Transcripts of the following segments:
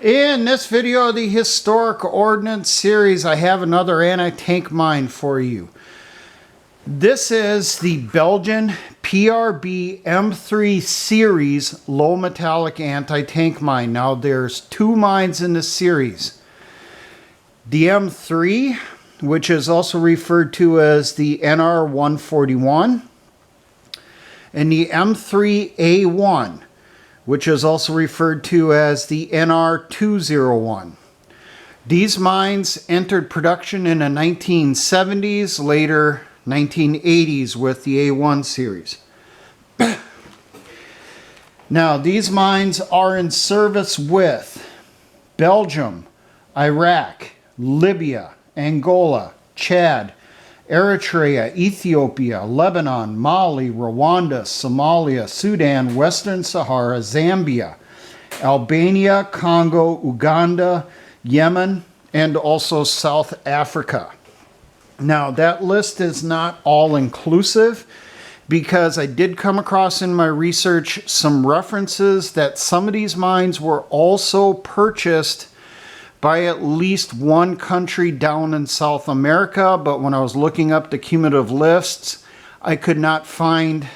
In this video of the Historic Ordnance series, I have another anti-tank mine for you. This is the Belgian PRB M3 series low metallic anti-tank mine. Now there's two mines in this series. The M3, which is also referred to as the NR141, and the M3A1, which is also referred to as the NR201. These mines entered production in the 1970s, later 1980s with the A1 series. Now, these mines are in service with Belgium, Iraq, Libya, Angola, Chad, Eritrea, Ethiopia, Lebanon, Mali, Rwanda, Somalia, Sudan, Western Sahara, Zambia, Albania, Congo, Uganda, Yemen, and also South Africa. Now, that list is not all-inclusive because I did come across in my research some references that some of these mines were also purchased by at least one country down in South America, but when I was looking up the cumulative lists, I could not find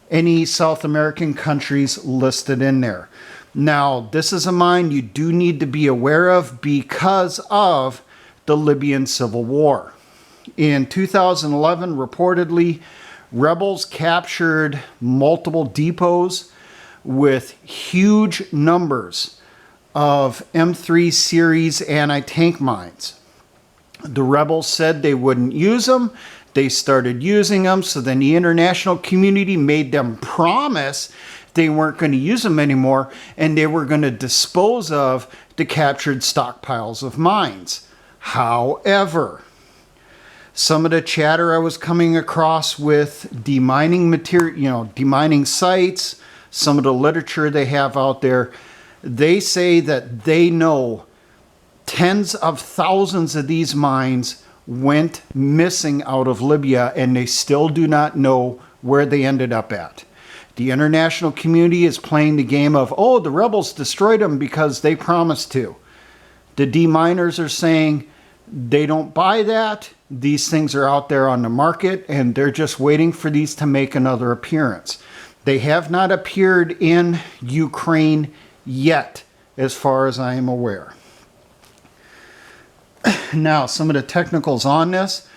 any South American countries listed in there. Now, this is a mine you do need to be aware of because of the Libyan civil war. In 2011, reportedly, rebels captured multiple depots with huge numbers of M3 series anti-tank mines. The rebels said they wouldn't use them. They started using them, so then the international community made them promise they weren't going to use them anymore and they were going to dispose of the captured stockpiles of mines. However, some of the chatter I was coming across with demining material, demining sites, some of the literature they have out there, they say that they know tens of thousands of these mines went missing out of Libya and they still do not know where they ended up at. The international community is playing the game of, oh, the rebels destroyed them because they promised to. The deminers are saying they don't buy that. These things are out there on the market and they're just waiting for these to make another appearance. They have not appeared in Ukraine yet, as far as I am aware. Now, some of the technicals on this.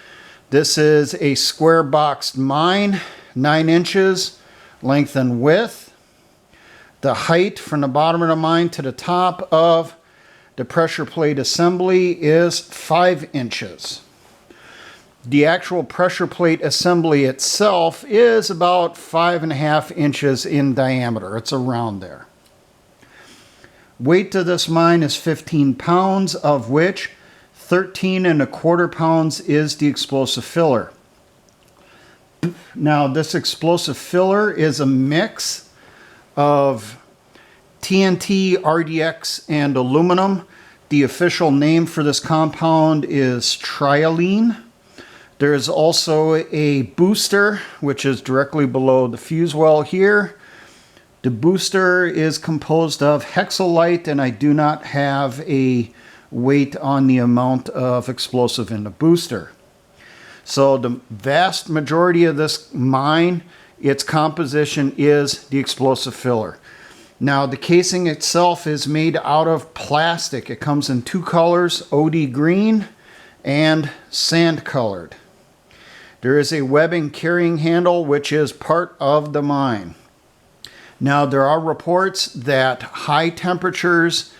This is a square boxed mine, 9 inches length and width. The height from the bottom of the mine to the top of the pressure plate assembly is 5 inches. The actual pressure plate assembly itself is about 5.5 inches in diameter. It's around there. Weight to this mine is 15 pounds, of which 13.25 pounds is the explosive filler. Now, this explosive filler is a mix of TNT, RDX, and aluminum. The official name for this compound is trialine. There is also a booster, which is directly below the fuse well here. The booster is composed of hexalite, and I do not have a weight on the amount of explosive in the booster. So the vast majority of this mine, its composition is the explosive filler. Now, the casing itself is made out of plastic. It comes in 2 colors, OD green and sand colored. There is a webbing carrying handle, which is part of the mine. Now, there are reports that high temperatures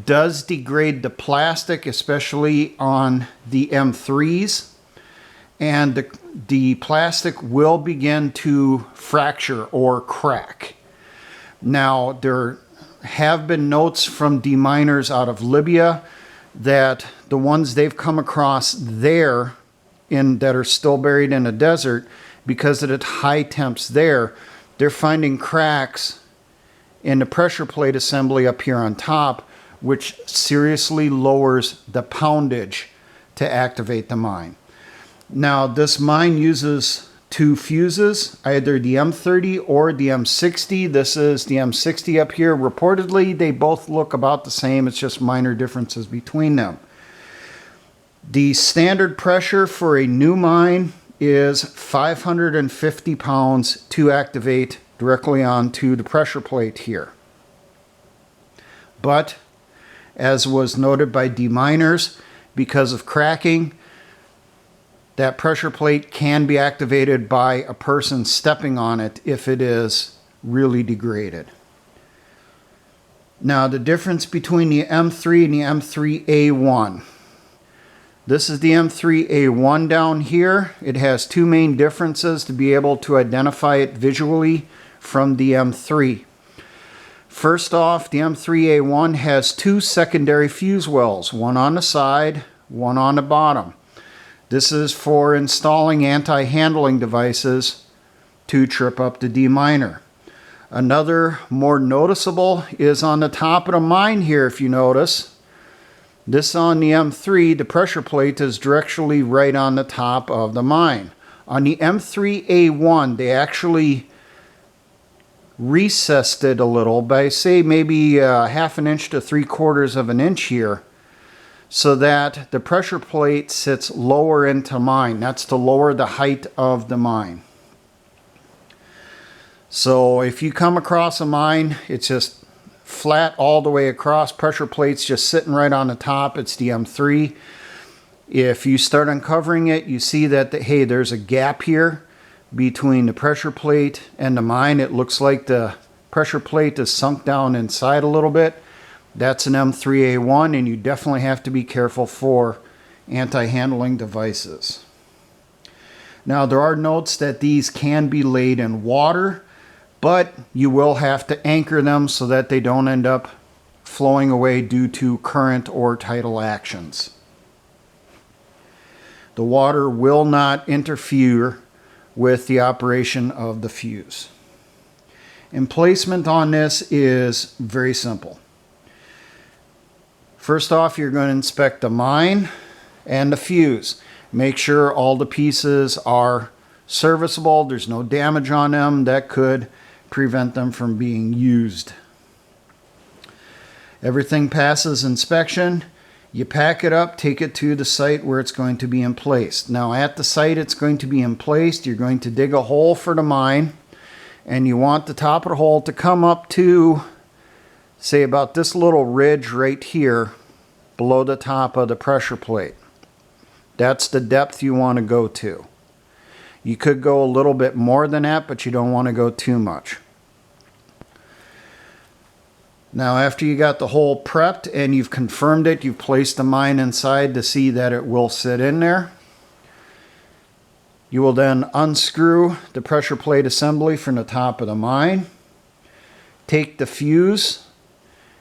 does degrade the plastic, especially on the M3s, and the plastic will begin to fracture or crack. Now, there have been notes from deminers out of Libya that the ones they've come across there that are still buried in a desert, because of the high temps there, they're finding cracks in the pressure plate assembly up here on top, which seriously lowers the poundage to activate the mine. Now, this mine uses two fuses, either the M30 or the M60. This is the M60 up here. Reportedly, they both look about the same. It's just minor differences between them. The standard pressure for a new mine is 550 pounds to activate directly onto the pressure plate here. But, as was noted by Deminers, because of cracking, that pressure plate can be activated by a person stepping on it if it is really degraded. Now, the difference between the M3 and the M3A1. This is the M3A1 down here. It has two main differences to be able to identify it visually from the M3. First off, the M3A1 has two secondary fuse wells, one on the side, one on the bottom. This is for installing anti-handling devices to trip up the deminer. Another more noticeable is on the top of the mine here, if you notice. This on the M3, the pressure plate is directly right on the top of the mine. On the M3A1, they actually recessed it a little by, say, maybe half an inch to 3/4 of an inch here, so that the pressure plate sits lower into mine. That's to lower the height of the mine. So if you come across a mine, it's just flat all the way across, pressure plate's just sitting right on the top, it's the M3. If you start uncovering it, you see that, hey, there's a gap here between the pressure plate and the mine. It looks like the pressure plate is sunk down inside a little bit. That's an M3A1, and you definitely have to be careful for anti-handling devices. Now, there are notes that these can be laid in water, but you will have to anchor them so that they don't end up flowing away due to current or tidal actions. The water will not interfere with the operation of the fuse. Emplacement on this is very simple. First off, you're going to inspect the mine and the fuse. Make sure all the pieces are serviceable. There's no damage on them that could prevent them from being used. Everything passes inspection. You pack it up, take it to the site where it's going to be emplaced. Now, at the site it's going to be emplaced, you're going to dig a hole for the mine, and you want the top of the hole to come up to, say, about this little ridge right here below the top of the pressure plate. That's the depth you want to go to. You could go a little bit more than that, but you don't want to go too much. Now, after you got the hole prepped and you've confirmed it, you've placed the mine inside to see that it will sit in there. You will then unscrew the pressure plate assembly from the top of the mine. Take the fuse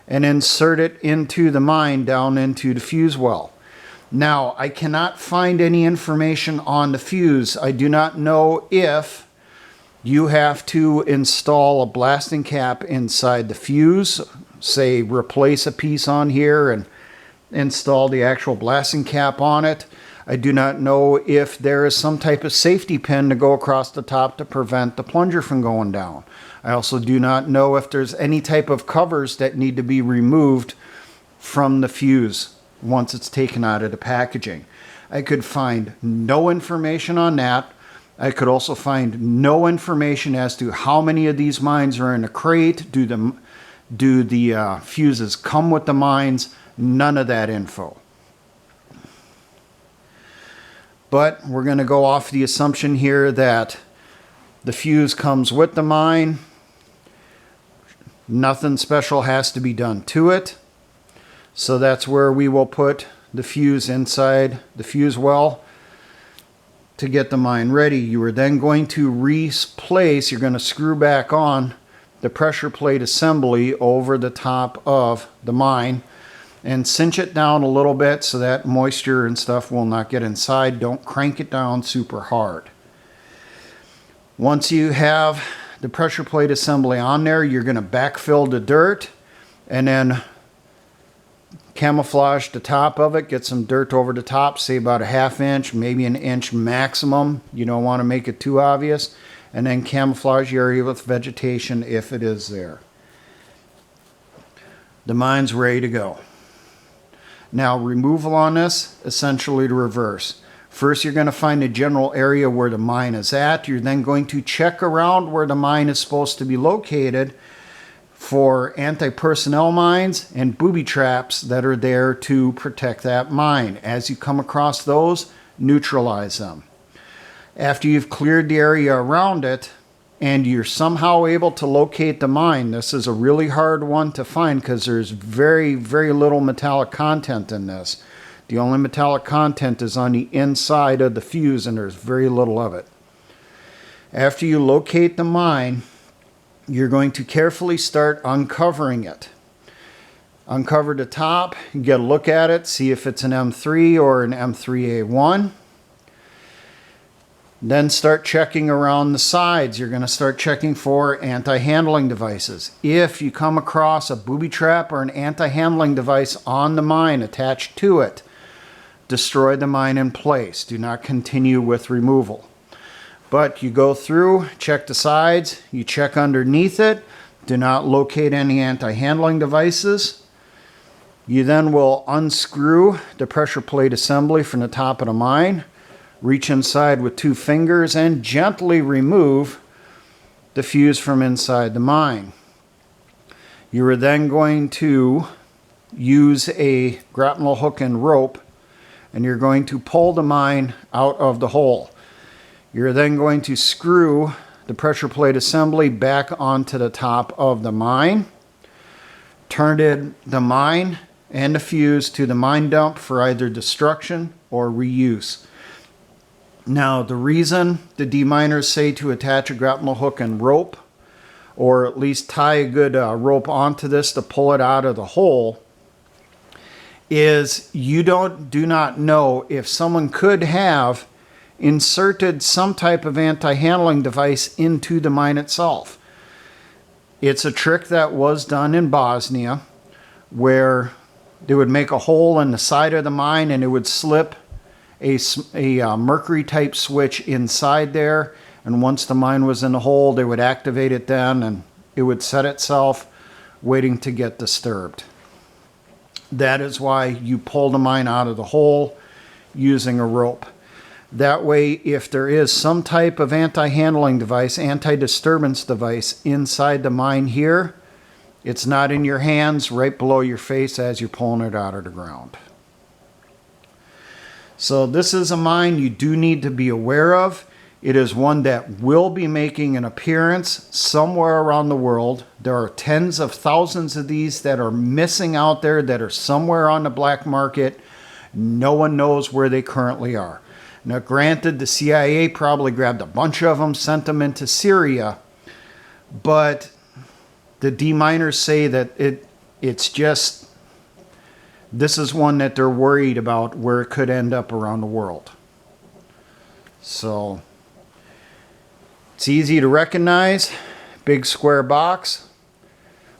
and insert it into the mine down into the fuse well. Now, I cannot find any information on the fuse. I do not know if you have to install a blasting cap inside the fuse, say replace a piece on here and install the actual blasting cap on it. I do not know if there is some type of safety pin to go across the top to prevent the plunger from going down. I also do not know if there's any type of covers that need to be removed from the fuse once it's taken out of the packaging. I could find no information on that. I could also find no information as to how many of these mines are in a crate. Do the fuses come with the mines? None of that info. But we're going to go off the assumption here that the fuse comes with the mine. Nothing special has to be done to it. So that's where we will put the fuse inside the fuse well to get the mine ready. You are then going to replace, you're going to screw back on the pressure plate assembly over the top of the mine and cinch it down a little bit so that moisture and stuff will not get inside. Don't crank it down super hard. Once you have the pressure plate assembly on there, you're going to backfill the dirt and then Camouflage the top of it, get some dirt over the top, say about a ½ inch, maybe an inch maximum. You don't want to make it too obvious. And then camouflage the area with vegetation if it is there. The mine's ready to go. Now removal on this, essentially the reverse. First you're going to find the general area where the mine is at. You're then going to check around where the mine is supposed to be located for anti-personnel mines and booby traps that are there to protect that mine. As you come across those, neutralize them. After you've cleared the area around it and you're somehow able to locate the mine, this is a really hard one to find because there's very, very little metallic content in this. The only metallic content is on the inside of the fuse, and there's very little of it. After you locate the mine, you're going to carefully start uncovering it. Uncover the top, get a look at it, see if it's an M3 or an M3A1. Then start checking around the sides. You're going to start checking for anti-handling devices. If you come across a booby trap or an anti-handling device on the mine attached to it, destroy the mine in place. Do not continue with removal. But you go through, check the sides, you check underneath it, do not locate any anti-handling devices. You then will unscrew the pressure plate assembly from the top of the mine, reach inside with 2 fingers and gently remove the fuse from inside the mine. You are then going to use a grapnel hook and rope, and you're going to pull the mine out of the hole. You're then going to screw the pressure plate assembly back onto the top of the mine. Turn the mine and the fuse to the mine dump for either destruction or reuse. Now, the reason the deminers say to attach a grapnel hook and rope, or at least tie a good rope onto this to pull it out of the hole, is you do not know if someone could have inserted some type of anti-handling device into the mine itself. It's a trick that was done in Bosnia where they would make a hole in the side of the mine and it would slip a mercury type switch inside there, and once the mine was in the hole they would activate it then and it would set itself waiting to get disturbed. That is why you pull the mine out of the hole using a rope. That way, if there is some type of anti-handling device, anti-disturbance device inside the mine here, it's not in your hands right below your face as you're pulling it out of the ground. So this is a mine you do need to be aware of. It is one that will be making an appearance somewhere around the world. There are tens of thousands of these that are missing out there, that are somewhere on the black market. No one knows where they currently are. Now granted, the CIA probably grabbed a bunch of them, sent them into Syria, but the deminers say that it's just, this is one that they're worried about where it could end up around the world. So it's easy to recognize. Big square box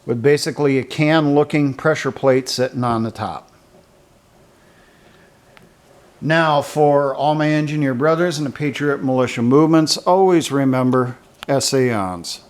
with basically a can looking pressure plate sitting on the top. Now, for all my engineer brothers and the Patriot Militia movements, always remember, essay ons.